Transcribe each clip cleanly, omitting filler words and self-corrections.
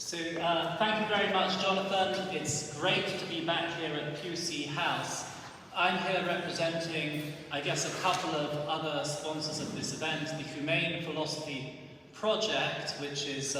Thank you very much, Jonathan. It's great to be back here at Pusey House. I'm here representing, I guess, a couple of other sponsors of this event, the Humane Philosophy Project, which is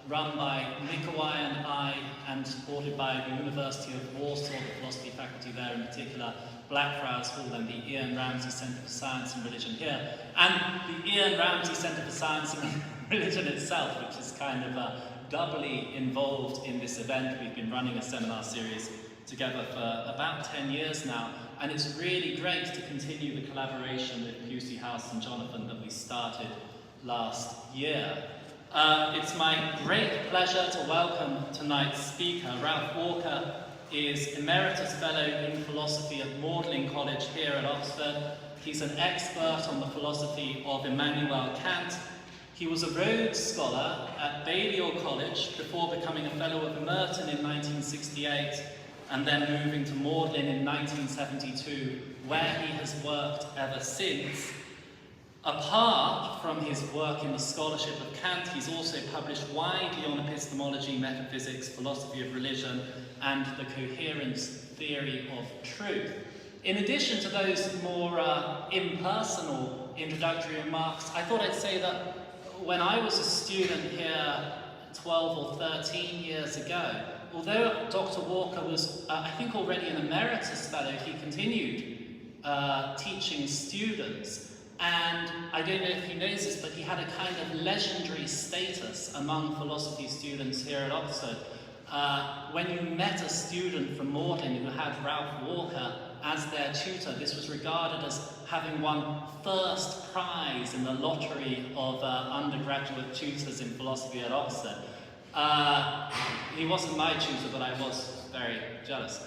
run by Nikolai and I and supported by the University of Warsaw, the philosophy faculty there in particular, Blackfriars Hall and the Ian Ramsey Centre for Science and Religion here, and the Ian Ramsey Centre for Science and Religion itself, which is kind of doubly involved in this event. We've been running a seminar series together for about 10 years now, and it's really great to continue the collaboration with Pusey House and Jonathan that we started last year. It's my great pleasure to welcome tonight's speaker. Ralph Walker is Emeritus Fellow in Philosophy at Magdalen College here at Oxford. He's an expert on the philosophy of Immanuel Kant. He was a Rhodes Scholar at Balliol College before becoming a Fellow of Merton in 1968 and then moving to Magdalen in 1972, where he has worked ever since. Apart from his work in the scholarship of Kant, he's also published widely on epistemology, metaphysics, philosophy of religion, and the coherence theory of truth. In addition to those more impersonal introductory remarks, I thought I'd say that when I was a student here 12 or 13 years ago, although Dr. Walker was, I think, already an emeritus fellow, he continued teaching students. And I don't know if he knows this, but he had a kind of legendary status among philosophy students here at Oxford. When you met a student from Magdalen who had Ralph Walker as their tutor, this was regarded as having won first prize in the lottery of undergraduate tutors in philosophy at Oxford. He wasn't my tutor, but I was very jealous.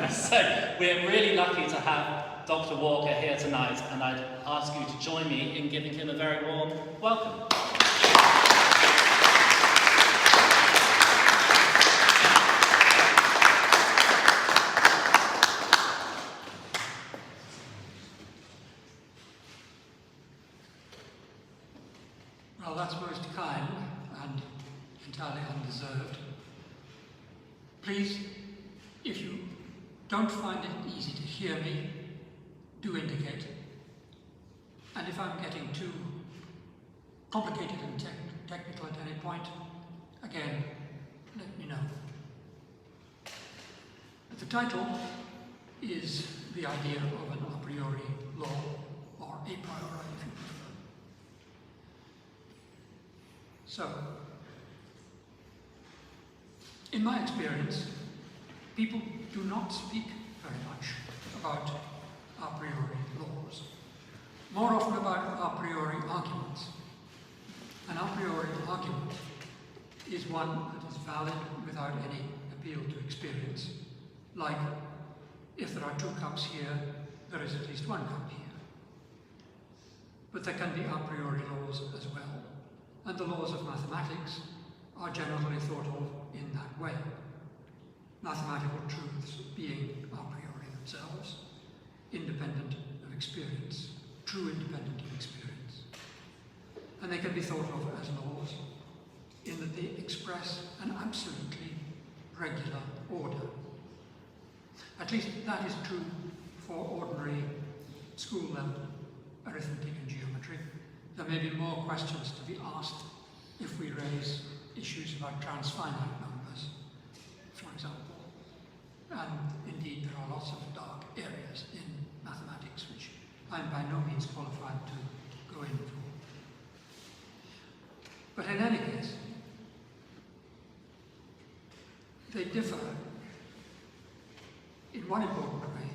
So we're really lucky to have Dr. Walker here tonight, and I'd ask you to join me in giving him a very warm welcome. Well, that's most kind and entirely undeserved. Please, if you don't find it easy to hear me, do indicate. And if I'm getting too complicated and technical at any point, again, let me know. The title is the idea of an a priori law, or a priori if you prefer. So, in my experience, people do not speak very much about a priori laws, more often about a priori arguments. An a priori argument is one that is valid without any appeal to experience, like if there are two cups here, there is at least one cup here. But there can be a priori laws as well, and the laws of mathematics are generally thought of in that way. Mathematical truths being a priori themselves, independent of experience, true independent of experience. And they can be thought of as laws in that they express an absolutely regular order. At least that is true for ordinary school-level arithmetic and geometry. There may be more questions to be asked if we raise issues about transfinite numbers, for example. And indeed, there are lots of dark areas in mathematics which I'm by no means qualified to go into. But in any case, they differ in one important way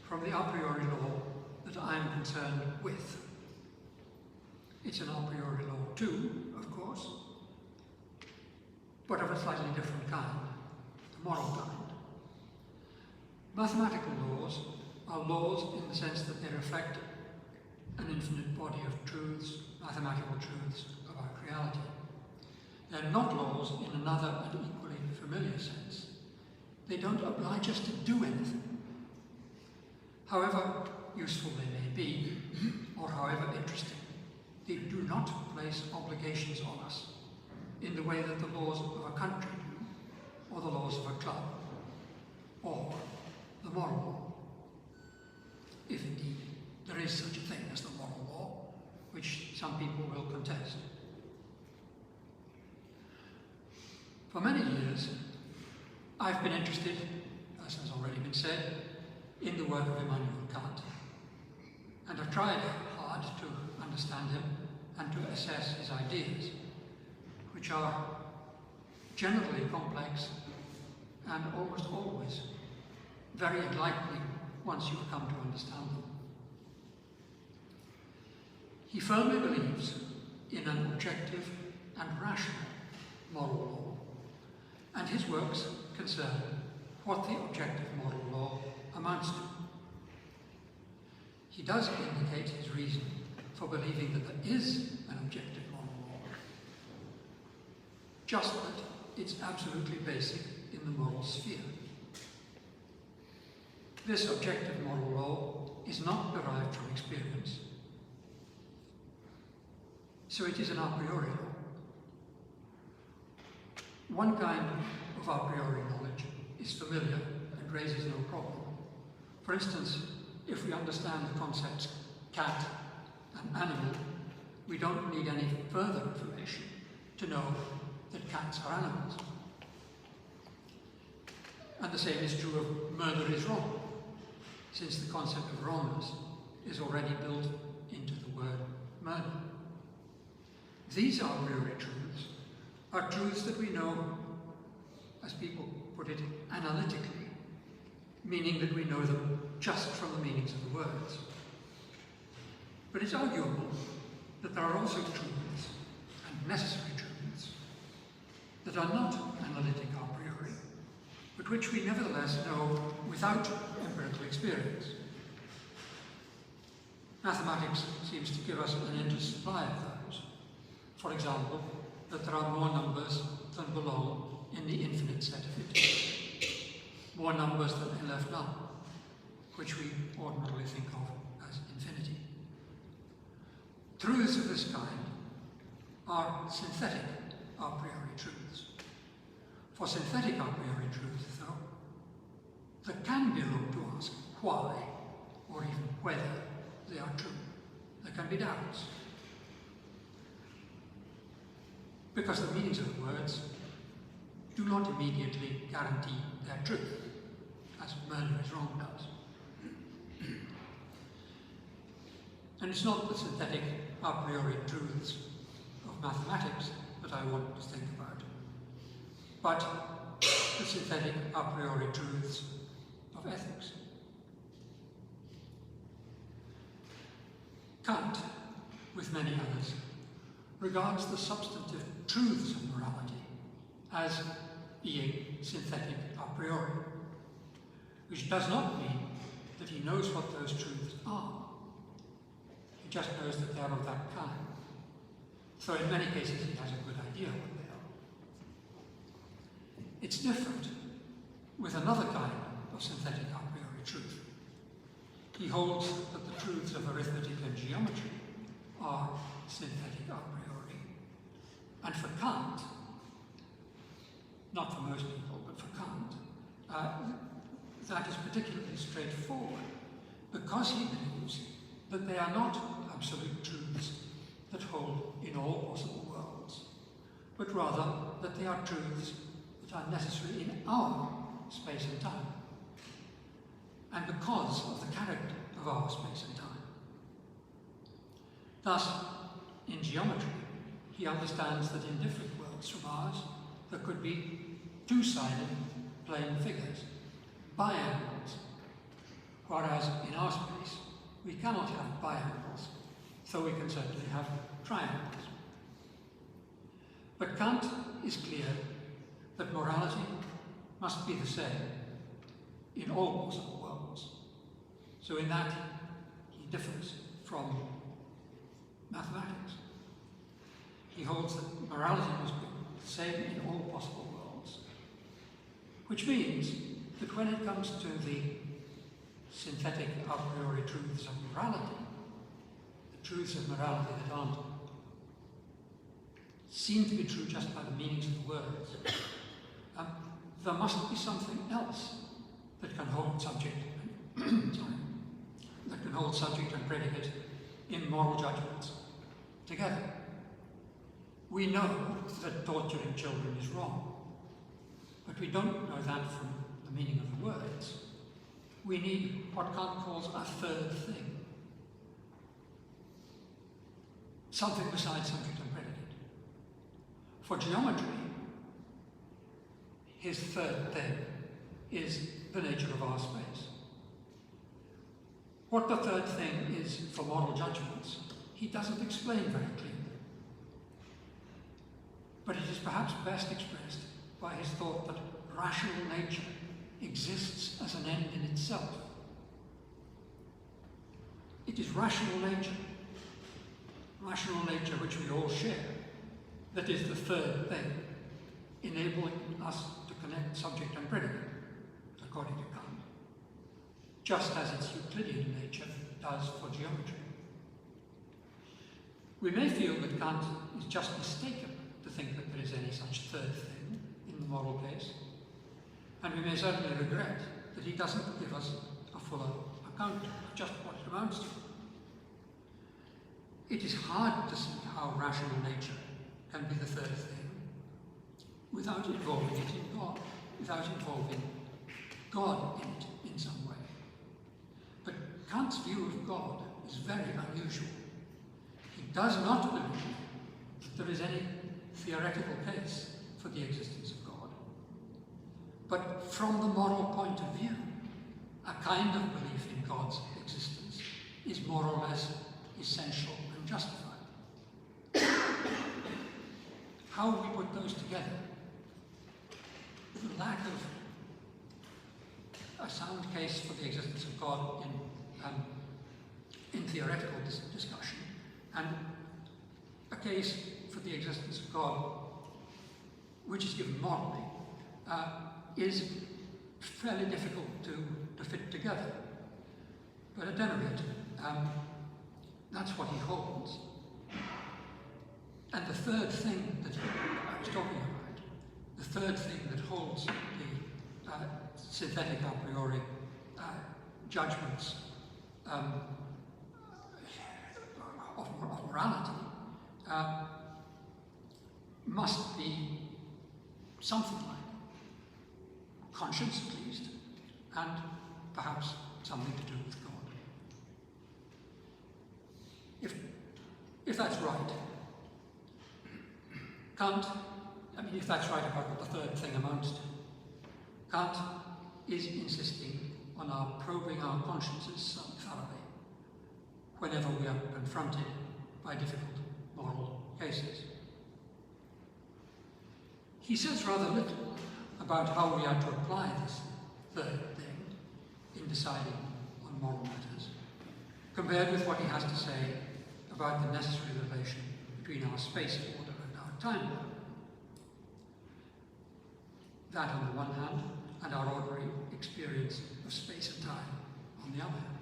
from the a priori law that I'm concerned with. It's an a priori law too, of course, but of a slightly different kind, a moral kind. Mathematical laws are laws in the sense that they reflect an infinite body of truths, mathematical truths about reality. They're not laws in another and equally familiar sense. They don't oblige us to do anything. However useful they may be, or however interesting, they do not place obligations on us in the way that the laws of a country do, or the laws of a club, or the moral law, if indeed there is such a thing as the moral law, which some people will contest. For many years, I've been interested, as has already been said, in the work of Immanuel Kant, and I've tried hard to understand him and to assess his ideas, which are generally complex and almost always very enlightening once you've come to understand them. He firmly believes in an objective and rational moral law, and his works concern what the objective moral law amounts to. He does indicate his reason for believing that there is an objective moral law, just that it's absolutely basic in the moral sphere. This objective moral law is not derived from experience, so it is an a priori law. One kind of a priori knowledge is familiar and raises no problem. For instance, if we understand the concepts cat and animal, we don't need any further information to know that cats are animals. And the same is true of murder is wrong, since the concept of wrongness is already built into the word murder. These a priori truths are truths that we know, as people put it, analytically, meaning that we know them just from the meanings of the words. But it's arguable that there are also truths, and necessary truths, that are not analytic a priori, but which we nevertheless know without empirical experience. Mathematics seems to give us an endless supply of those. For example, that there are more numbers than belong in the infinite set of integers, more numbers than are left none, which we ordinarily think of as infinity. Truths of this kind are synthetic a priori truths. For synthetic a priori truths, though, there can be room to ask why, or even whether they are true. There can be doubts. Because the meanings of the words do not immediately guarantee their truth, as murder is wrong does. And it's not the synthetic a priori truths of mathematics that I want to think about, but the synthetic a priori truths of ethics. Kant, with many others, regards the substantive truths of morality as being synthetic a priori, which does not mean that he knows what those truths are. He just knows that they are of that kind. So in many cases he has a good idea what they are. It's different with another kind of synthetic a priori truth. He holds that the truths of arithmetic and geometry are synthetic a priori. And for Kant, not for most people, but for Kant, that is particularly straightforward, because he believes that they are not absolute truths that hold in all possible worlds, but rather that they are truths that are necessary in our space and time, and because of the character of our space and time. Thus, in geometry, he understands that in different worlds from ours, there could be two-sided plane figures, biangles, whereas in our space, we cannot have biangles, so we can certainly have triangles. But Kant is clear that morality must be the same in all possible worlds. So in that, he differs from mathematics. He holds that morality must be the same in all possible worlds, which means that when it comes to the synthetic a priori truths of morality, the truths of morality that aren't seem to be true just by the meanings of the words, there must be something else that can hold subject, that can hold subject and predicate in moral judgments together. We know that torturing children is wrong, but we don't know that from the meaning of the words. We need what Kant calls a third thing. Something besides subject and predicate. For geometry, his third thing is the nature of our space. What the third thing is for moral judgments, he doesn't explain very clearly. But it is perhaps best expressed by his thought that rational nature exists as an end in itself. It is rational nature which we all share, that is the third thing, enabling us to connect subject and predicate, according to Kant, just as its Euclidean nature does for geometry. We may feel that Kant is just mistaken to think that there is any such third thing in the moral case, and we may certainly regret that he doesn't give us a fuller account of just what it amounts to. It is hard to see how rational nature can be the third thing without involving it in God, without involving God in it in some way. But Kant's view of God is very unusual. He does not believe that there is any theoretical case for the existence of God. But from the moral point of view, a kind of belief in God's existence is more or less essential and justified. How we put those together, the lack of a sound case for the existence of God in theoretical discussion, and a case for the existence of God which is given morally, is fairly difficult to fit together. But at any rate, that's what he holds. And the third thing that I was talking about, the third thing that holds the synthetic a priori judgments of morality must be something like conscience, at least, and perhaps something to do with God. If that's right, if that's right about what the third thing amounts to, Kant is insisting on our probing our consciences thoroughly whenever we are confronted by difficult moral cases. He says rather little about how we are to apply this third thing in deciding on moral matters, compared with what he has to say about the necessary relation between our space order and our time order. That on the one hand, and our ordinary experience of space and time on the other hand.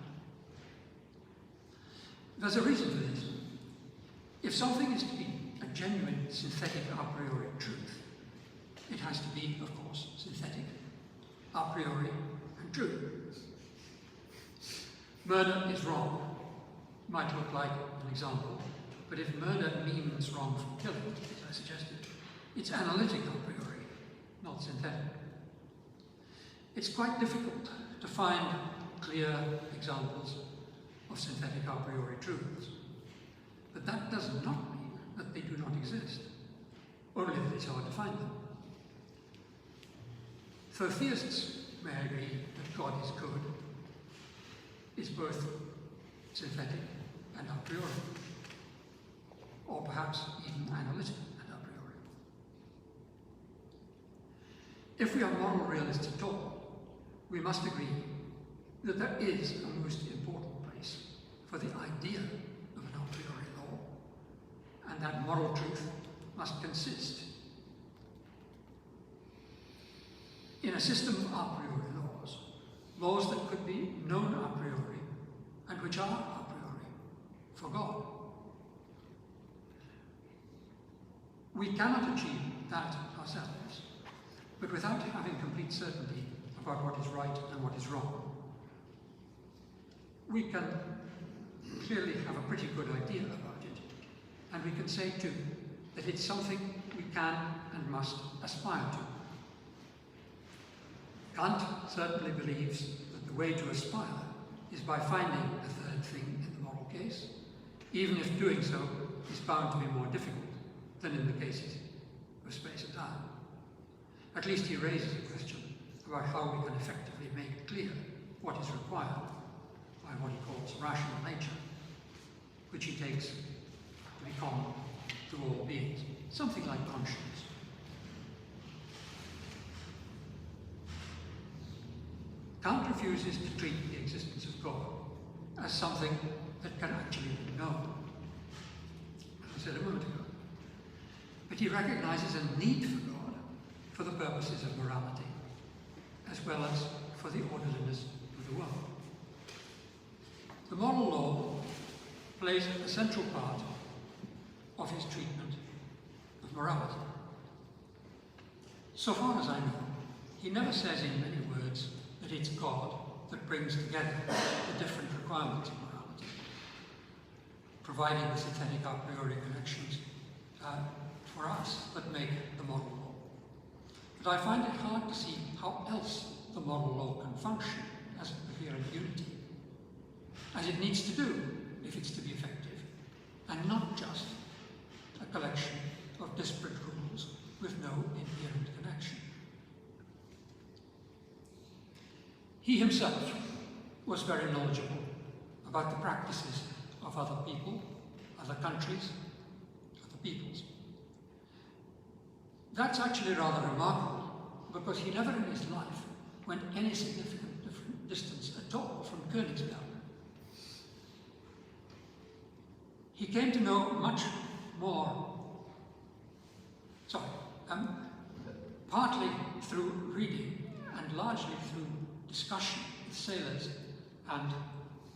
There's a reason for this. If something is to be a genuine synthetic a priori truth, it has to be, of course, synthetic, a priori, and true. Murder is wrong. Might look like an example, but if murder means wrong from killing, as I suggested, it's analytic a priori, not synthetic. It's quite difficult to find clear examples of synthetic a priori truths, but that does not mean that they do not exist, only that it's hard to find them. So theists may agree that God is good, is both synthetic and a priori, or perhaps even analytic and a priori. If we are moral realists at all, we must agree that there is a most important place for the idea of an a priori law, and that moral truth must consist in a system of a priori laws, laws that could be known a priori and which are a priori for God. We cannot achieve that ourselves, but without having complete certainty about what is right and what is wrong. We can clearly have a pretty good idea about it, and we can say too that it's something we can and must aspire to. Kant certainly believes that the way to aspire is by finding a third thing in the moral case, even if doing so is bound to be more difficult than in the cases of space and time. At least he raises a question about how we can effectively make clear what is required by what he calls rational nature, which he takes to be common to all beings, something like conscience. Kant refuses to treat the existence of God as something that can actually be known, as I said a moment ago. But he recognizes a need for God for the purposes of morality, as well as for the orderliness of the world. The moral law plays a central part of his treatment of morality. So far as I know, he never says in many words that it's God that brings together the different requirements of morality, providing the synthetic a priori connections for us that make the moral law. But I find it hard to see how else the moral law can function as a coherent unity, as it needs to do if it's to be effective, and not just a collection of disparate rules with no inherent connection. He himself was very knowledgeable about the practices of other people, other countries, other peoples. That's actually rather remarkable, because he never in his life went any significant different distance at all from Königsberg. He came to know much more, partly through reading and largely through discussion with sailors and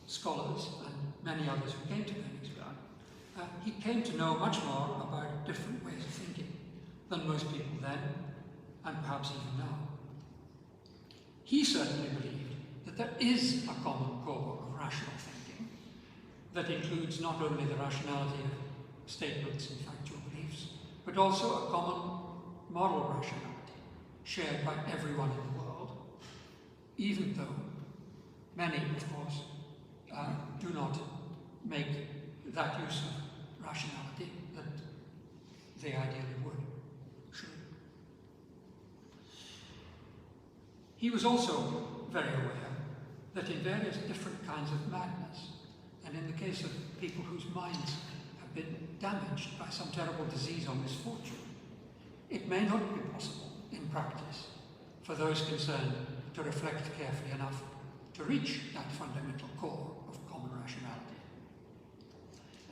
scholars and many others who came to Königsberg. He came to know much more about different ways of thinking than most people then, and perhaps even now. He certainly believed that there is a common core of rational thinking that includes not only the rationality of statements and factual beliefs, but also a common moral rationality shared by everyone in the world, even though many, of course, do not make that use of rationality that they ideally would, should. He was also very aware that in various different kinds of madness, and in the case of people whose minds have been damaged by some terrible disease or misfortune, it may not be possible in practice for those concerned to reflect carefully enough to reach that fundamental core of common rationality.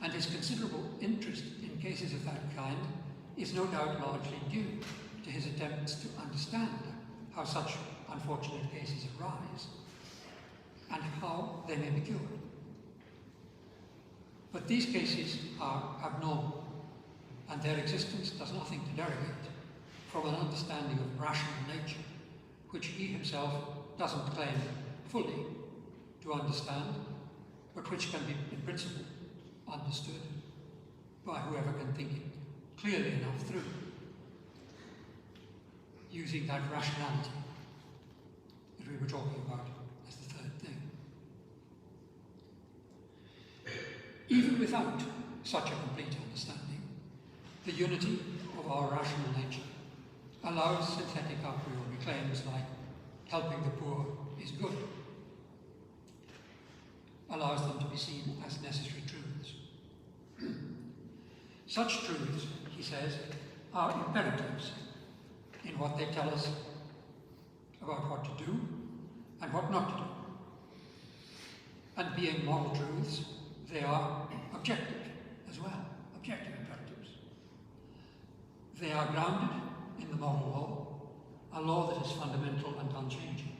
And his considerable interest in cases of that kind is no doubt largely due to his attempts to understand how such unfortunate cases arise and how they may be cured. But these cases are abnormal, and their existence does nothing to derogate from an understanding of rational nature, which he himself doesn't claim fully to understand, but which can be, in principle, understood by whoever can think it clearly enough through, using that rationality that we were talking about as the third thing. Even without such a complete understanding, the unity of our rational nature allows synthetic a priori claims like helping the poor is good, allows them to be seen as necessary truths. Such truths, he says, are imperatives in what they tell us about what to do and what not to do. And being moral truths, they are objective as well, objective imperatives. They are grounded in the moral law, a law that is fundamental and unchanging.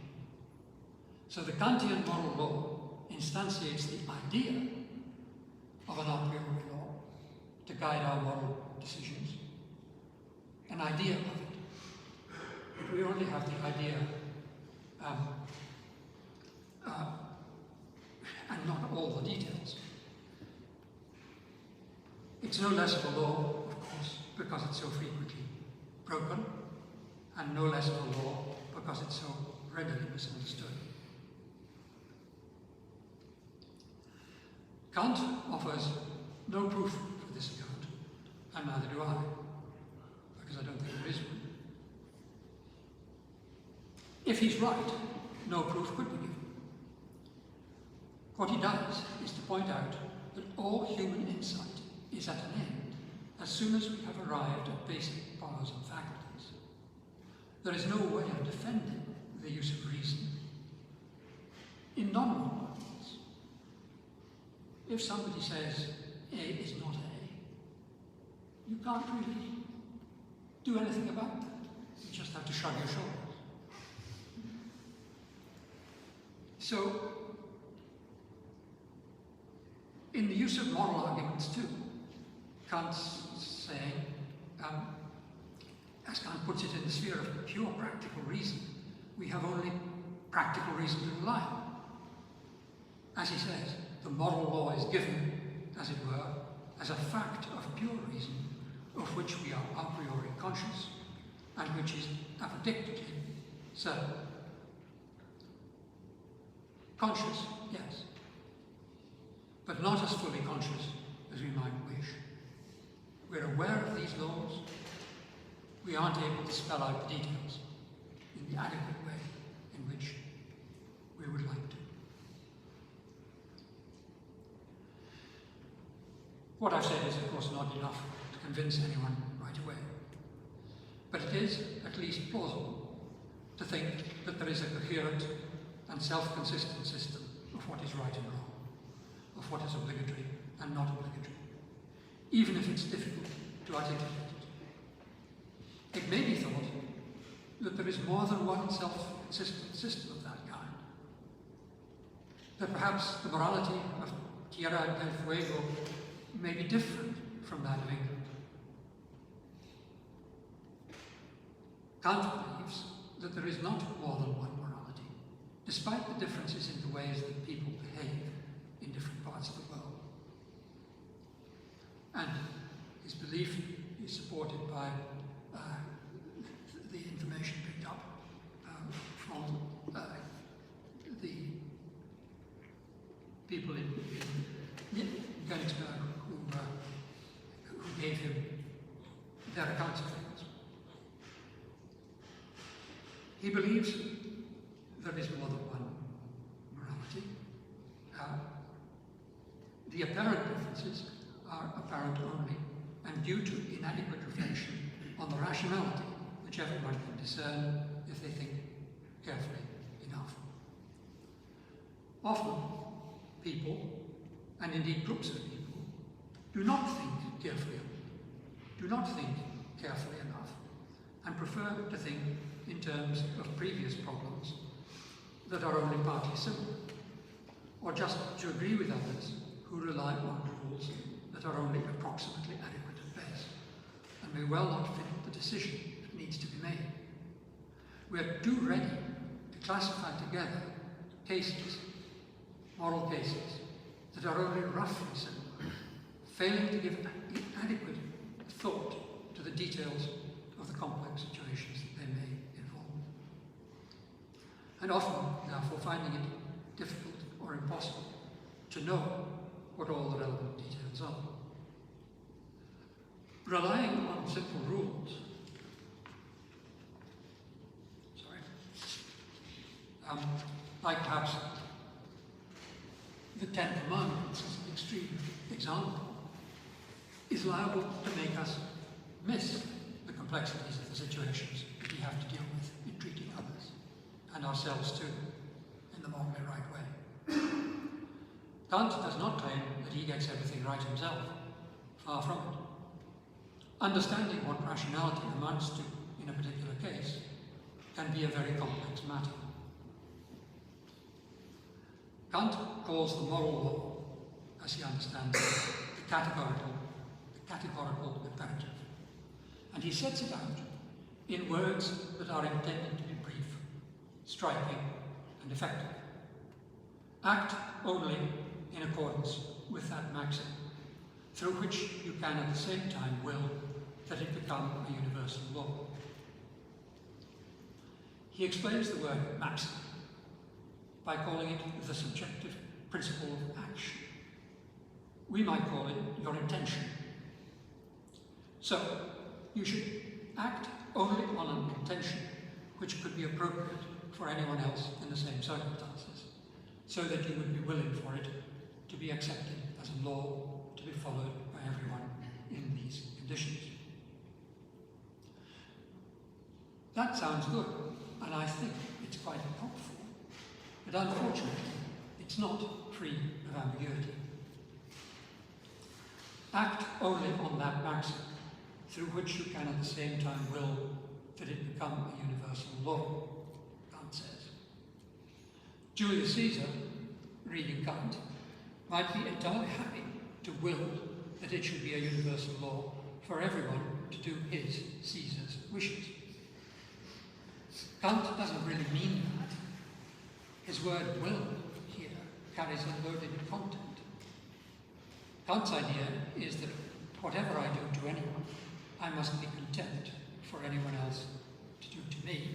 So the Kantian moral law instantiates the idea of an a priori law to guide our moral decisions, an idea of it. But we only have the idea and not all the details. It's no less of a law, of course, because it's so frequently broken, and no less of a law because it's so readily misunderstood. Kant offers no proof for this account, and neither do I, because I don't think there is one. If he's right, no proof could be given. What he does is to point out that all human insight is at an end as soon as we have arrived at basic powers and faculties. There is no way of defending the use of reason. In non-moral worlds, if somebody says A is not A, you can't really do anything about that. You just have to shrug your shoulders. So, in the use of moral arguments too, Kant's saying, as Kant puts it, in the sphere of pure practical reason, we have only practical reason to rely on. As he says, the moral law is given, as it were, as a fact of pure reason, of which we are a priori conscious, and which is apodictically certain. Conscious, yes, but not as fully conscious as we might wish. We're aware of these laws. We aren't able to spell out the details in the adequate way in which we would like to. What I've said is, of course, not enough to convince anyone right away. But it is at least plausible to think that there is a coherent and self-consistent system of what is right and wrong, of what is obligatory and not obligatory, even if it's difficult to articulate it. It may be thought that there is more than one self-consistent system of that kind, that perhaps the morality of Tierra del Fuego may be different from that of England. Kant believes that there is not more than one morality, despite the differences in the ways that people behave in different parts of the world. And his belief is supported by the information picked up from the people in Königsberg who gave him their accounts of things. He believes there is more than one morality. The apparent differences are apparent only and due to inadequate reflection on the rationality which everyone can discern if they think carefully enough. Often, people, and indeed groups of people, do not think carefully enough, and prefer to think in terms of previous problems that are only partly similar, or just to agree with others who rely on rules that are only approximately adequate at best, and may well not fit the decision that needs to be made. We are too ready to classify together cases, moral cases, that are only roughly similar, failing to give adequate thought to the details of the complex situations that they may involve. And often, therefore, finding it difficult or impossible to know what all the relevant details are. Relying on simple rules, like perhaps the Ten Commandments as an extreme example, is liable to make us miss the complexities of the situations that we have to deal with in treating others, and ourselves too, in the morally right way. Kant does not claim that he gets everything right himself. Far from it. Understanding what rationality amounts to in a particular case can be a very complex matter. Kant calls the moral law, as he understands it, the categorical imperative, and he sets it out in words that are intended to be brief, striking, and effective. Act only in accordance with that maxim, through which you can at the same time will that it become a universal law. He explains the word maxim by calling it the subjective principle of action. We might call it your intention. So, you should act only on an intention which could be appropriate for anyone else in the same circumstances, so that you would be willing for it to be accepted as a law to be followed by everyone in these conditions. That sounds good, and I think it's quite helpful, but unfortunately, it's not free of ambiguity. Act only on that maxim, through which you can at the same time will that it become a universal law, Kant says. Julius Caesar, reading Kant, might be entirely happy to will that it should be a universal law for everyone to do his, Caesar's, wishes. Kant doesn't really mean that. His word will here carries a loaded content. Kant's idea is that whatever I do to anyone, I must be content for anyone else to do to me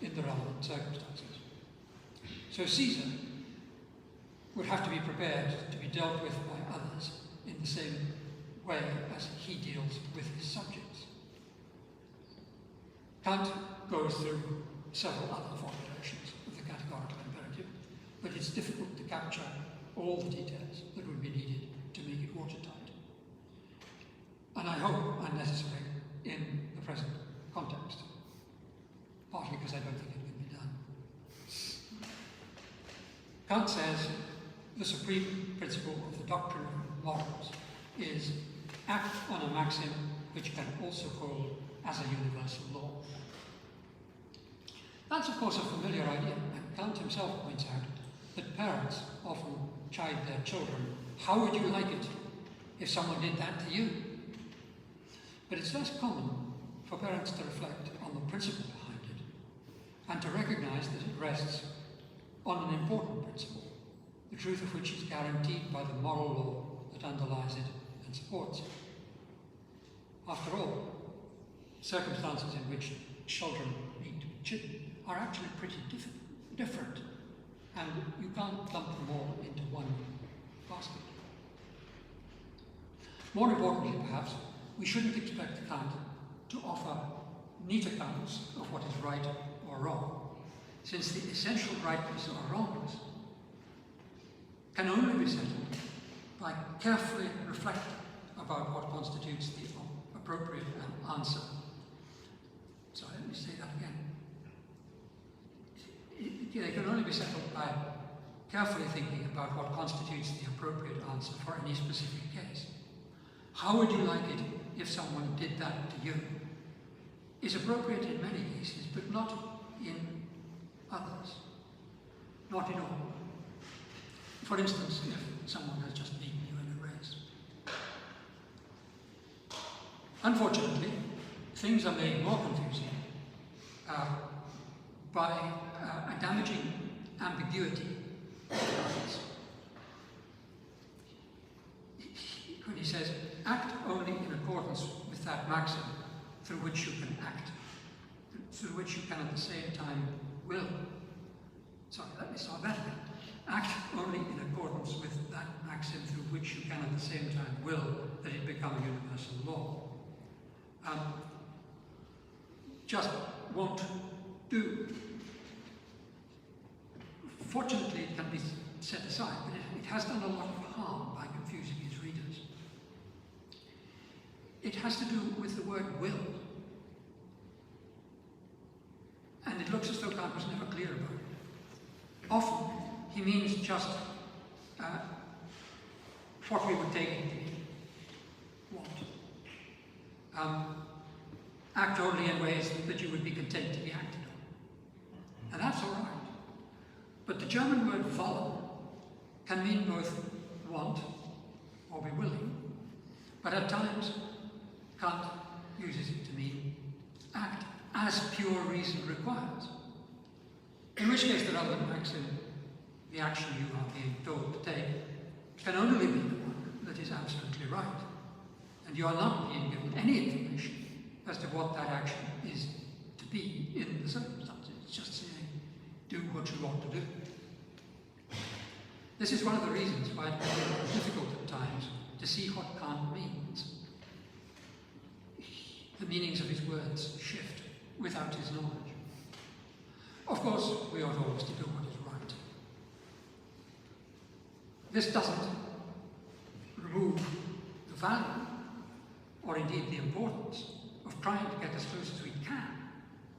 in the relevant circumstances. So Caesar would have to be prepared to be dealt with by others in the same way as he deals with his subjects. Kant goes through several other formulations of the categorical imperative, but it's difficult to capture all the details that would be needed to make it watertight. And I hope unnecessary in the present context, partly because I don't think it can be done. Kant says the supreme principle of the doctrine of morals is act on a maxim which can also hold as a universal law. That's of course a familiar idea, and Kant himself points out that parents often chide their children, how would you like it if someone did that to you? But it's less common for parents to reflect on the principle behind it and to recognize that it rests on an important principle, the truth of which is guaranteed by the moral law that underlies it and supports it. After all, circumstances in which children need to be chidden are actually pretty different, and you can't lump them all into one basket. More importantly, perhaps, we shouldn't expect Kant to offer neat accounts of what is right or wrong, since the essential rightness or wrongness can only be settled by carefully reflecting about what constitutes the appropriate answer. So let me say that again. They can only be settled by carefully thinking about what constitutes the appropriate answer for any specific case. How would you like it if someone did that to you? Is appropriate in many cases, but not in others. Not in all. For instance, if someone has just beaten you in a race. Unfortunately, things are made more confusing by a damaging ambiguity of words. When he says, act only in accordance with that maxim through which you can act, through which you can at the same time will. Sorry, let me start that again. Act only in accordance with that maxim through which you can at the same time will that it become a universal law. Just won't do. Fortunately, it can be set aside, but it has done a lot of harm by confusing his readers. It has to do with the word will. And it looks as though Kant was never clear about it. Often, he means just what we would take it to be. Want. Act only in ways that you would be content to be acted on. And that's all right. But the German word wollen can mean both want or be willing, but at times Kant uses it to mean act as pure reason requires. In which case the relevant maxim, the action you are being told to take, can only be the one that is absolutely right. And you are not being given any information as to what that action is to be in the circumstances. It's just saying, do what you want to do. This is one of the reasons why it can be difficult at times to see what Kant means. The meanings of his words shift without his knowledge. Of course, we ought always to do what is right. This doesn't remove the value, or indeed the importance, of trying to get as close as we can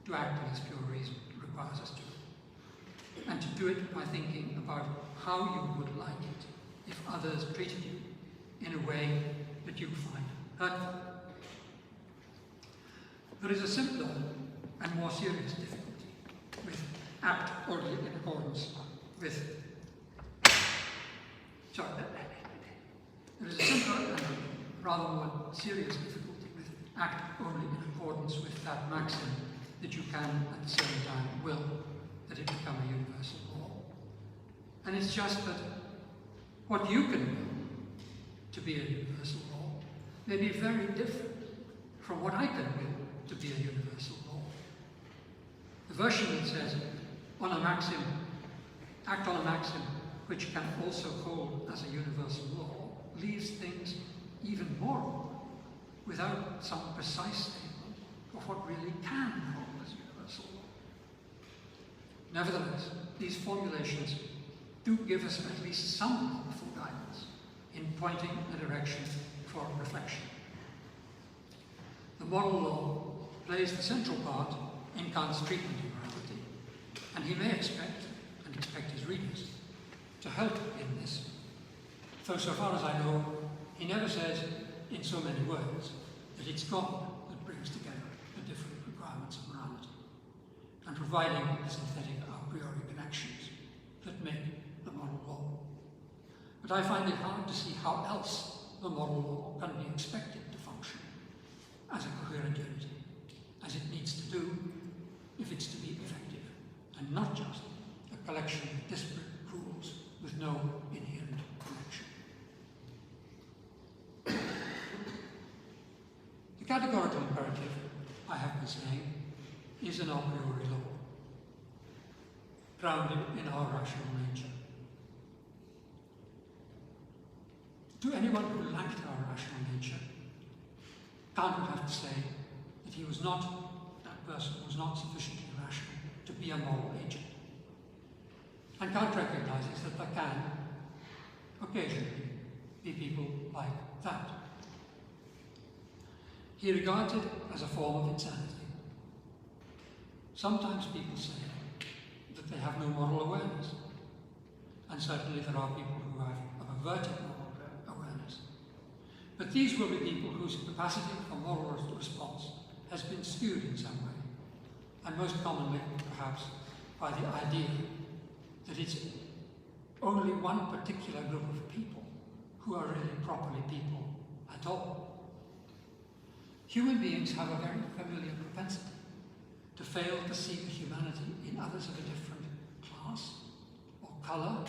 to acting as pure reason requires us to. And to do it by thinking about how you would like it if others treated you in a way that you find hurtful. There is a simpler and more serious difficulty with act only in accordance with... Sorry. There is a simpler and rather more serious difficulty with act only in accordance with that maxim that you can at the same time will that it become a universal law. And it's just that what you can will to be a universal law may be very different from what I can will to be a universal law. The version that says, on a maxim, act on a maxim which can also hold as a universal law, leaves things even more open, without some precise statement of what really can hold as universal law. Nevertheless, these formulations do give us at least some helpful guidance in pointing a direction for reflection. The moral law plays the central part in Kant's treatment of morality, and he may expect his readers to help in this. Though so far as I know, he never says in so many words that it's God that brings together the different requirements of morality, and providing the synthetic a priori connections that make the moral law. But I find it hard to see how else the moral law can be expected to function as a coherent unity, as it needs to do if it's to be effective, and not just a collection of disparate rules with no inherent connection. The categorical imperative, I have been saying, is an a priori law, grounded in our rational nature. To anyone who lacked our rational nature, Kant would have to say that that person was not sufficiently rational to be a moral agent. And Kant recognizes that there can, occasionally, be people like that. He regards it as a form of insanity. Sometimes people say that they have no moral awareness, and certainly there are people who have a perverted moral awareness. But these will be people whose capacity for moral response has been skewed in some way, and most commonly, perhaps, by the idea that it's only one particular group of people who are really properly people at all. Human beings have a very familiar propensity to fail to see the humanity in others of a different class, or colour,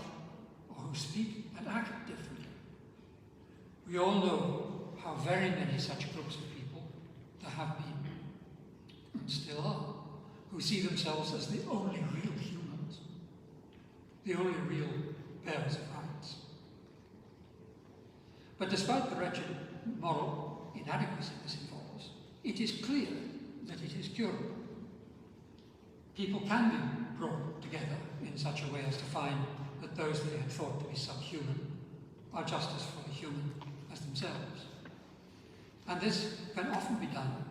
or who speak and act differently. We all know how very many such groups of people there have been, and still are, who see themselves as the only real humans, the only real bearers of rights. But despite the wretched moral inadequacy this involves, it is clear that it is curable. People can be brought together in such a way as to find that those they had thought to be subhuman are just as fully human as themselves. And this can often be done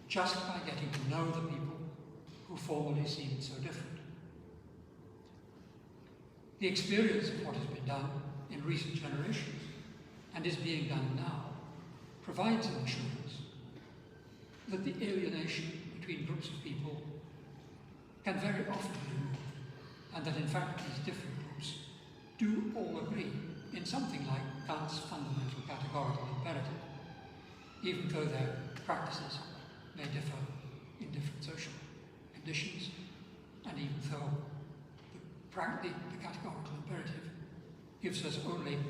just by getting to know the people who formerly seemed so different. The experience of what has been done in recent generations, and is being done now, provides an assurance that the alienation between groups of people can very often be removed, and that in fact these different groups do all agree in something like Kant's fundamental categorical imperative, even though their practices may differ in different social conditions, and even though the categorical imperative gives us only an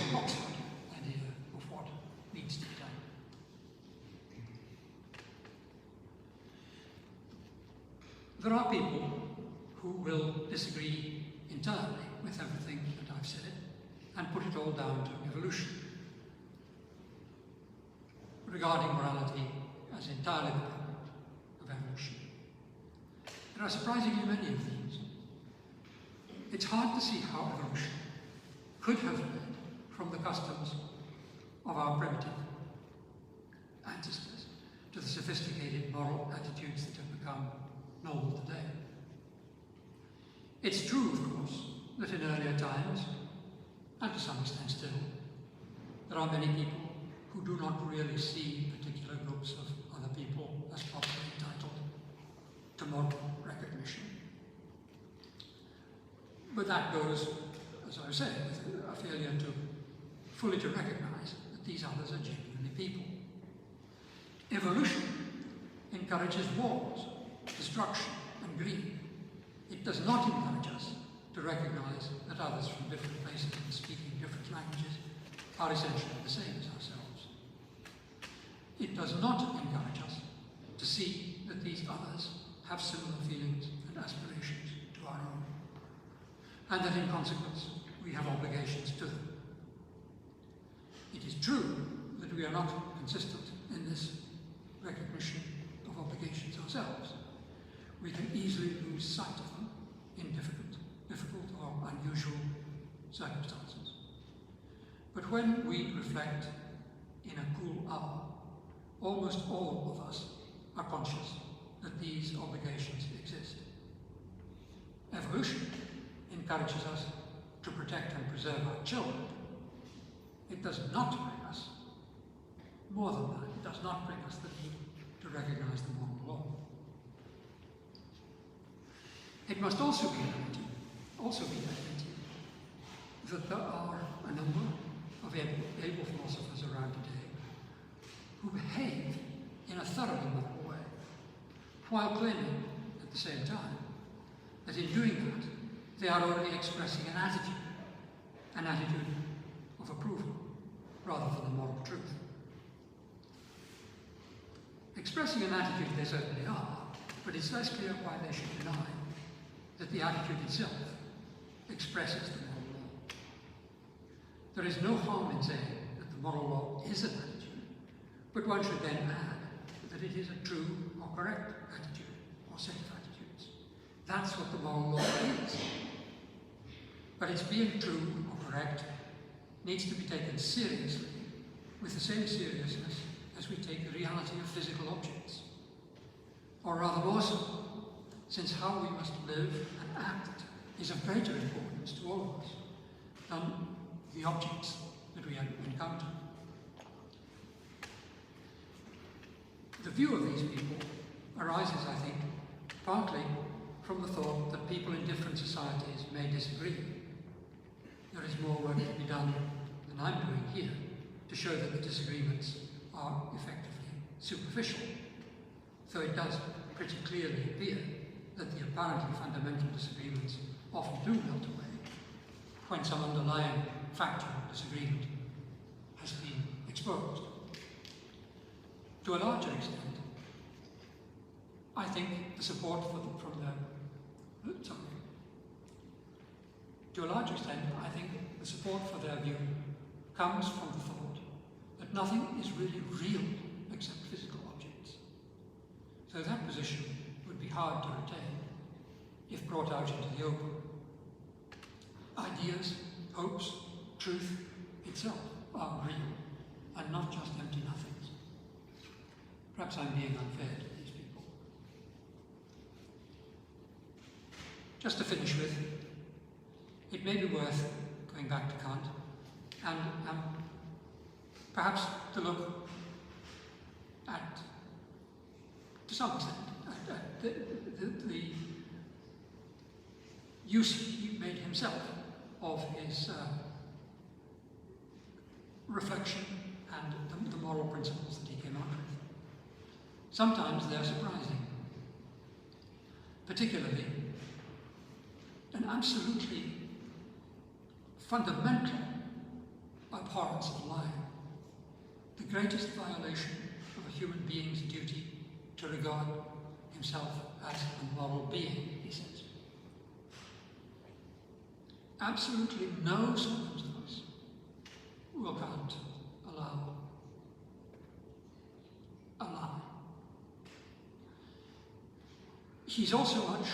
approximate idea of what needs to be done. There are people who will disagree entirely with everything that I've said and put it all down to evolution, regarding morality as entirely the product of evolution. There are surprisingly many of these. It's hard to see how evolution could have led from the customs of our primitive ancestors to the sophisticated moral attitudes that have become normal today. It's true, of course, that in earlier times, and to some extent still, there are many people who do not really see particular groups of other people as properly entitled to moral recognition. But that goes, as I was saying, with a failure to fully to recognize that these others are genuinely people. Evolution encourages wars, destruction, and greed. It does not encourage us to recognize that others from different places and speaking different languages are essentially the same as ourselves. It does not encourage us to see that these others have similar feelings and aspirations to our own, and that in consequence we have obligations to them. It is true that we are not consistent in this recognition of obligations ourselves. We can easily lose sight of them in difficult or unusual circumstances. But when we reflect in a cool hour, almost all of us are conscious that these obligations exist. Evolution encourages us to protect and preserve our children. It does not bring us, more than that, it does not bring us the need to recognize the moral law. It must also be admitted that there are a number of able philosophers around today who behave in a thoroughly moral way, while claiming at the same time that in doing that they are only expressing an attitude of approval rather than the moral truth. Expressing an attitude they certainly are, but it's less clear why they should deny that the attitude itself expresses the moral law. There is no harm in saying that the moral law is an attitude, but one should then add that it is a true or correct attitude or set of attitudes. That's what the moral law is. But its being true or correct needs to be taken seriously, with the same seriousness as we take the reality of physical objects. Or rather more so, since how we must live and act is of greater importance to all of us than the objects that we encounter. The view of these people arises, I think, partly from the thought that people in different societies may disagree. There is more work to be done than I'm doing here to show that the disagreements are effectively superficial, though it does pretty clearly appear that the apparently fundamental disagreements often do melt away when some underlying factor of disagreement has been exposed. To a larger extent, I think the support for their view comes from the thought that nothing is really real except physical objects. So that position would be hard to retain if brought out into the open. Ideas, hopes, truth itself are real and not just empty nothings. Perhaps I'm being unfair to these people. Just to finish with, it may be worth going back to Kant and perhaps to look at, to some extent, at the use he made himself of his reflection and the moral principles that he came up with. Sometimes they're surprising. Particularly, an absolutely fundamental abhorrence of lying. The greatest violation of a human being's duty to regard himself as a moral being, he says. Absolutely no circumstance will count allow a lie. He's also much,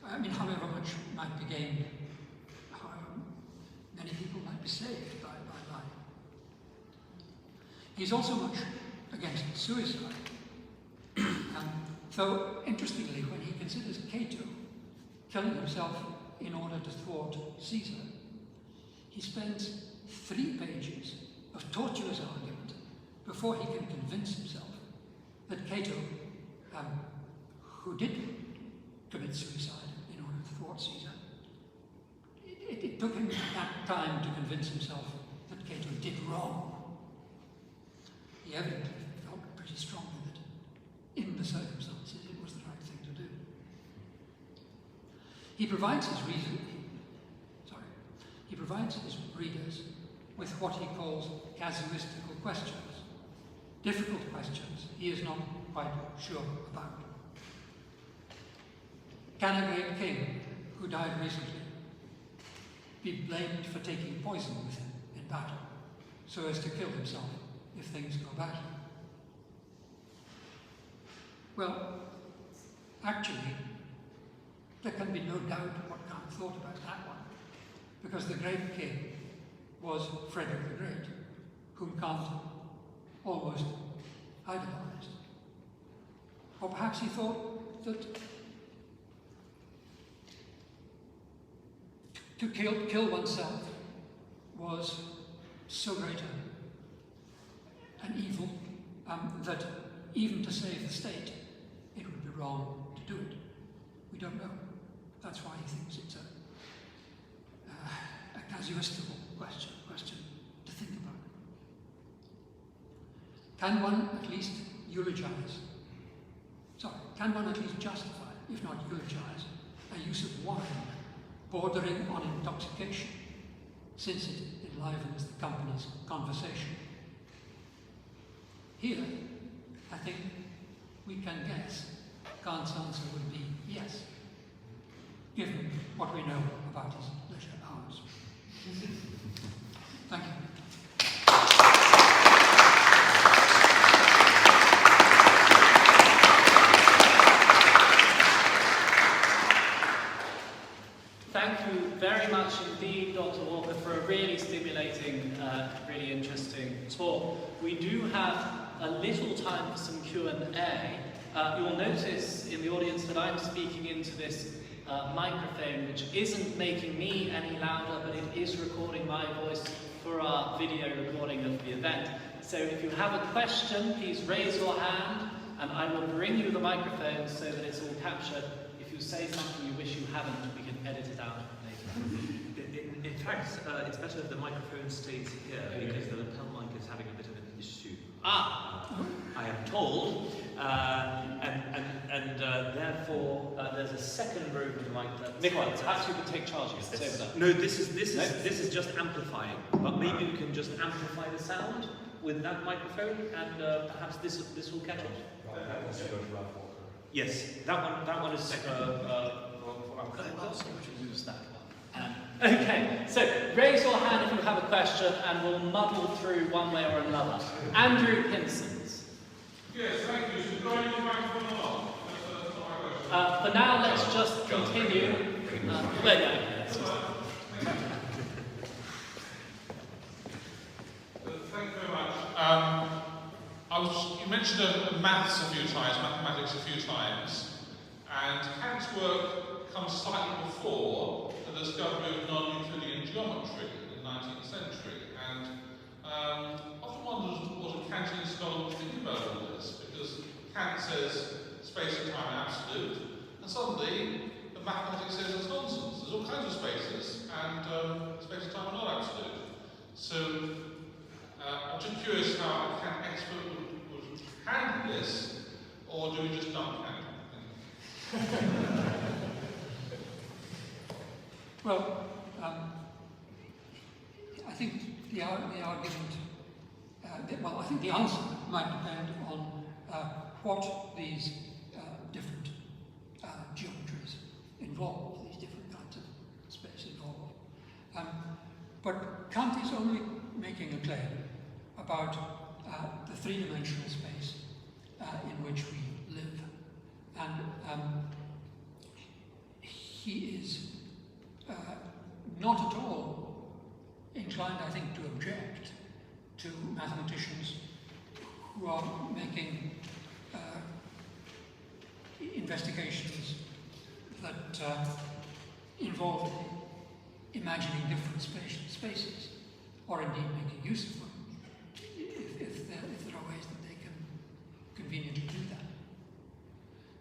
however much might be gained, however many people might be saved by lying. He's also much against suicide. Though, interestingly, when he considers Cato killing himself in order to thwart Caesar, he spends 3 pages of tortuous argument before he can convince himself that Cato, who did commit suicide in order to thwart Caesar, it took him that time to convince himself that Cato did wrong. He evidently felt pretty strongly that in the circumstances it was the right thing to do. He provides his readers with what he calls casuistical questions, difficult questions he is not quite sure about. Can a great king who died recently be blamed for taking poison with him in battle so as to kill himself if things go badly? Well, actually, there can be no doubt what Kant thought about that one, because the great king was Frederick the Great, whom Kant almost idolized. Or perhaps he thought that to kill oneself was so great an evil that even to save the state, it would be wrong to do it. We don't know. That's why he thinks it's a casuistical question to think about. Can one at least justify, if not eulogize, a use of wine bordering on intoxication, since it enlivens the company's conversation? Here, I think we can guess Kant's answer would be yes, given what we know about his leisure hours. Thank you. Thank you very much indeed, Dr. Walker, for a really stimulating, really interesting talk. We do have a little time for some Q&A. You'll notice in the audience that I'm speaking into this microphone, which isn't making me any louder, but it is recording my voice for our video recording of the event. So if you have a question, please raise your hand, and I will bring you the microphone so that it's all captured. If you say something you wish you hadn't, we can edit it out later. In fact, it's better if the microphone stays here, because the lapel mic is having a bit of an issue. I am told, and therefore there's a second row to the mic. Nicola, perhaps you could take charge of it. Over there. No, this is just amplifying, but maybe we can just amplify the sound with that microphone, and perhaps this will catch it. Yes, that one is second. Use that one. Okay, so raise your hand if you have a question, and we'll muddle through one way or another. Andrew Pinsons. Yes, thank you. Should I use the microphone or not? That's not my question. For now, let's just continue. Thank you very much. You mentioned maths a few times, mathematics a few times, and Kant's work comes slightly before the discovery of non-Euclidean geometry in the 19th century. And often wondered what a Kantian scholar would think about all this, because Kant says space and time are absolute, and suddenly the mathematics says it's nonsense. There's all kinds of spaces, and space and time are not absolute. So I'm just curious how a Kant expert would handle this, or do we just dump Kant? Well, I think the argument, I think the answer might depend on what these different geometries involve, these different kinds of space involve. But Kant is only making a claim about the three-dimensional space in which we live. And he is not at all inclined, I think, to object to mathematicians who are making investigations that involve imagining different spaces, or indeed making use of them, if there are ways that they can conveniently do that.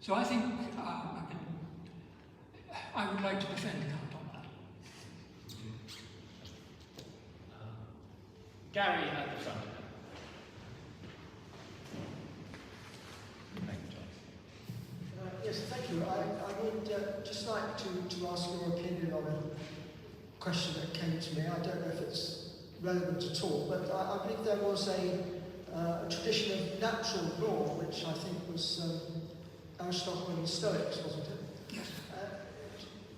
So I think I would like to defend Kant on that. Gary at the front. Yes, thank you. I would just like to ask your opinion on a question that came to me. I don't know if it's relevant at all, but I believe there was a tradition of natural law, which I think was Aristotle and the Stoics, wasn't it? Yes.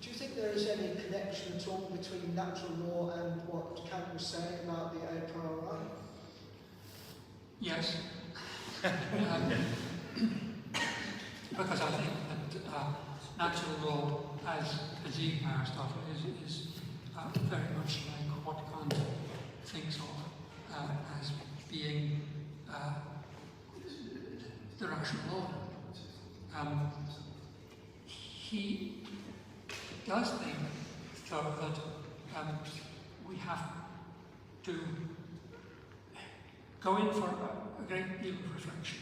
Do you think there is any connection at all between natural law and what Kant was saying about the a priori? Yes. Because I think that natural law, as even Aristotle, is very much like what Kant thinks of as being the rational order. He does think, though, that we have to go in for a great deal of reflection,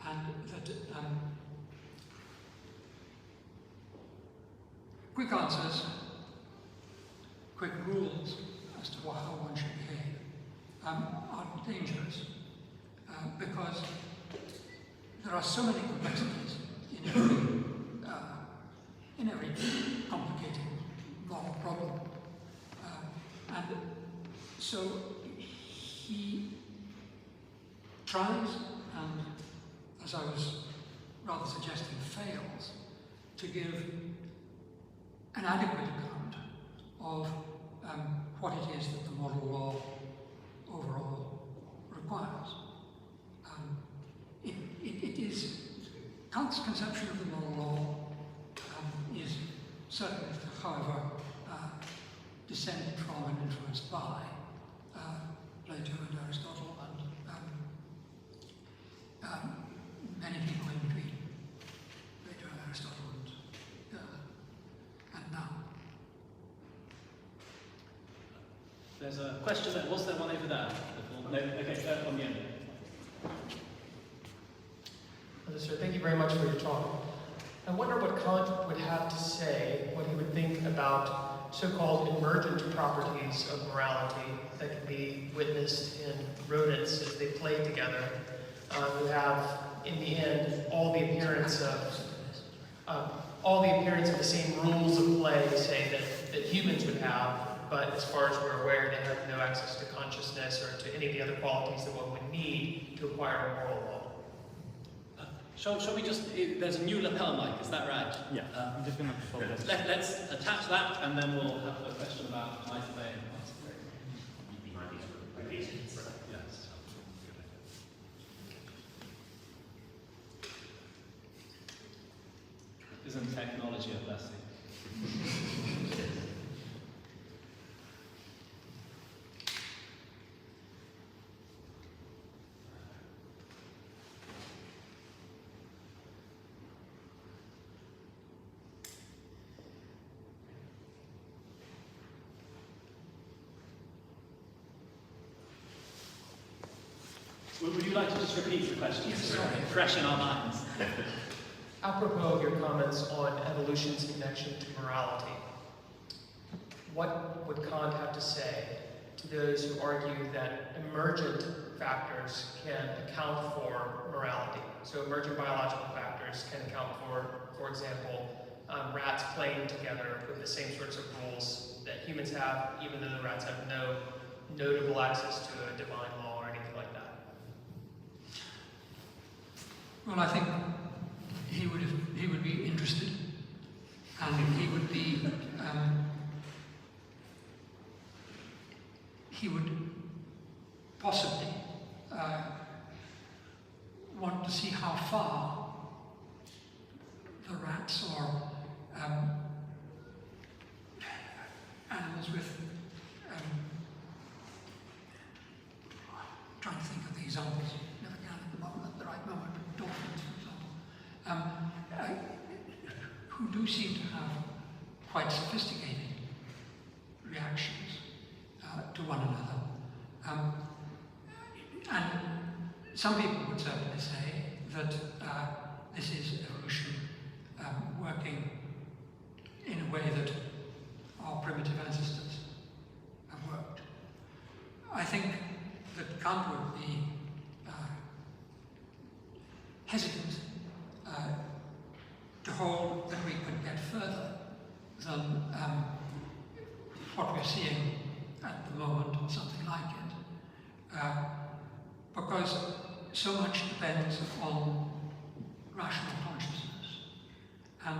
and that quick answers, quick rules as to how one should behave are dangerous because there are so many complexities in every complicated moral problem. And so he tries, and as I was rather suggesting, fails to give an adequate account of what it is that the moral law overall requires. It is Kant's conception of the moral law is certainly, however, descended from and influenced by Plato and Aristotle and many people in between Plato and Aristotle and now. There's a question there. Was there one over there? No? Okay, on the end. Sir, thank you very much for your talk. I wonder what Kant would have to say, what he would think about so-called emergent properties of morality that can be witnessed in rodents as they play together, who have, in the end, all the appearance of the same rules of play, say, that humans would have, but as far as we're aware, they have no access to consciousness or to any of the other qualities that one would need to acquire a moral law. Shall we just, there's a new lapel mic, is that right? Yeah, I'm just going to follow this. Let's attach that and then we'll have a question about nice play. Yes. Isn't technology a blessing? Would you like to just repeat the question? Yes, so sorry. Fresh in our minds. Apropos of your comments on evolution's connection to morality, what would Kant have to say to those who argue that emergent factors can account for morality. So emergent biological factors can account for example, rats playing together with the same sorts of rules that humans have, even though the rats have no notable access to a divine law or anything like that. Well, I think he would be interested, and he would be he would possibly want to see how far the rats or animals with trying to think of the examples, never can at the moment, at the right moment, but dolphins, for example, who do seem to have quite sophisticated reactions to one another. And some people would certainly say that this is evolution working in a way that our primitive ancestors have worked. I think that Kant would be hesitant to hold that we could get further than what we're seeing at the moment, or something like it, because so much depends on rational consciousness, and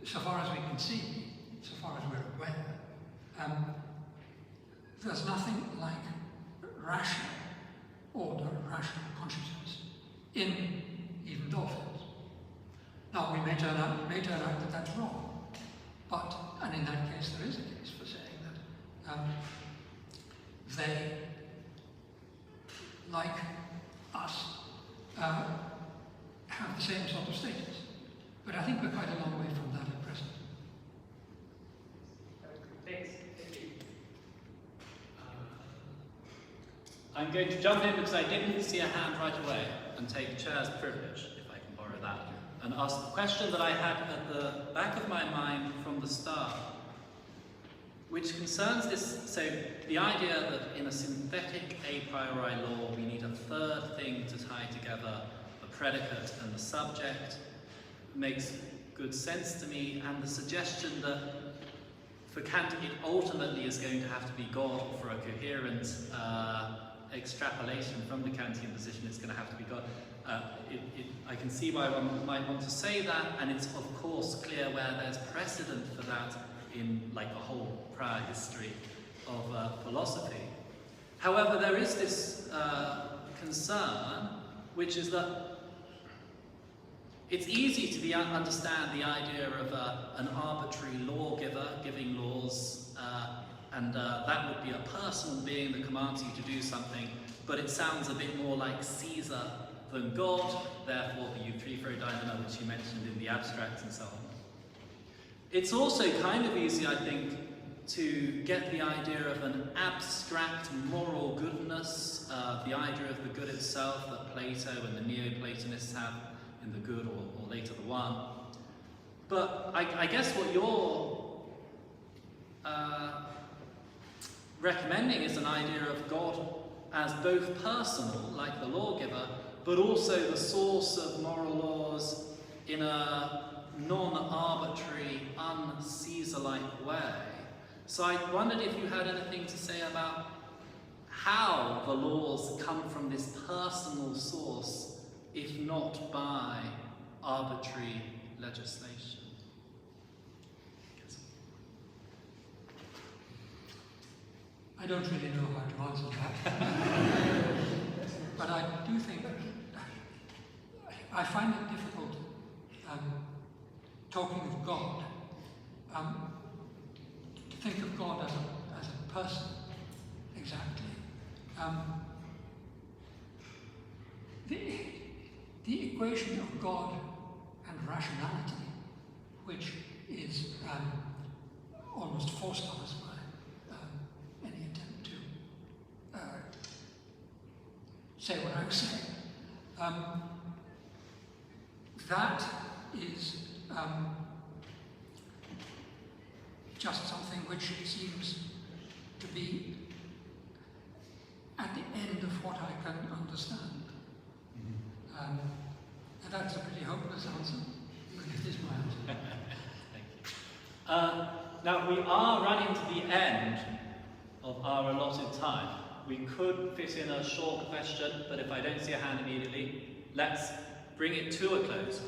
so far as we can see, so far as we're aware, there's nothing like rational order, rational consciousness in even dolphins. Now, it may turn out that that's wrong, but, and in that case there is a case for saying that they, like us, have the same sort of status. But I think we're quite a long way from that at present. Thanks. Thank you. I'm going to jump in because I didn't see a hand right away and take chair's privilege, if I can borrow that, and ask the question that I had at the back of my mind from the start, which concerns this, so the idea that in a synthetic a priori law we need a third thing to tie together the predicate and the subject makes good sense to me, and the suggestion that for Kant it ultimately is going to have to be God, or for a coherent extrapolation from the Kantian position it's going to have to be God. I can see why one might want to say that, and it's of course clear where there's precedent for that in like the whole prior history of philosophy. However, there is this concern, which is that it's easy to understand the idea of an arbitrary lawgiver giving laws, and that would be a personal being that commands you to do something, but it sounds a bit more like Caesar than God, therefore the Euthrephrodynamo, which you mentioned in the abstract and so on. It's also kind of easy, I think, to get the idea of an abstract moral goodness, the idea of the good itself that Plato and the Neoplatonists have in the good, or later the one. But I guess what you're recommending is an idea of God as both personal, like the lawgiver, but also the source of moral laws in a non-arbitrary, un-Caesar-like way. So I wondered if you had anything to say about how the laws come from this personal source, if not by arbitrary legislation. I don't really know how to answer that. But I do think, I find it difficult talking of God, to think of God as a person, exactly. The equation of God and rationality, which is almost forced on us by any attempt to say what I was saying, that is just something which seems to be at the end of what I can understand. And that's a pretty hopeless answer, but it is my answer. Thank you. Now, we are running to the end of our allotted time. We could fit in a short question, but if I don't see a hand immediately, let's bring it to a close.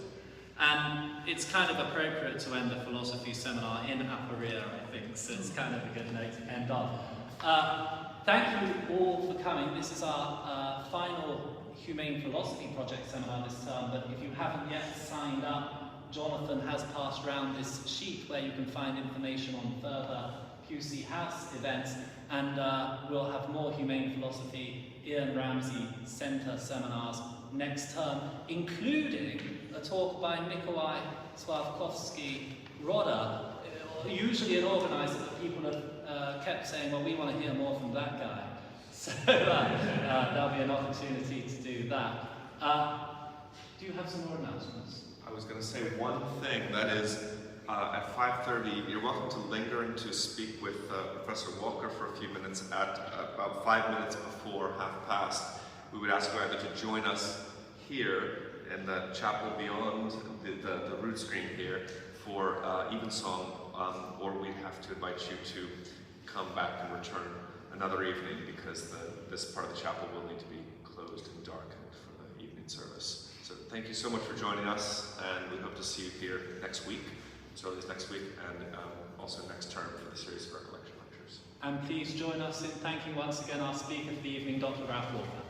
And it's kind of appropriate to end a philosophy seminar in Aperia, I think, so it's kind of a good note to end on. Thank you all for coming. This is our final Humane Philosophy Project seminar this term, but if you haven't yet signed up, Jonathan has passed around this sheet where you can find information on further Pusey House events, and we'll have more Humane Philosophy Ian Ramsey Centre seminars next term, including a talk by Nikolai Sławkowski-Roda, usually an organiser, but people have kept saying, well, we want to hear more from that guy. So there'll be an opportunity to do that. Do you have some more announcements? I was going to say one thing, that is, at 5:30, you're welcome to linger and to speak with Professor Walker for a few minutes at about 5 minutes before 5:30. We would ask you either to join us here in the chapel beyond the root screen here for evensong, or we'd have to invite you to come back and return another evening, because this part of the chapel will need to be closed and darkened for the evening service. So thank you so much for joining us, and we hope to see you here next week, as early as next week, and also next term for the series of recollection lectures. And please join us in thanking once again our speaker for the evening, Dr. Ralph Walker.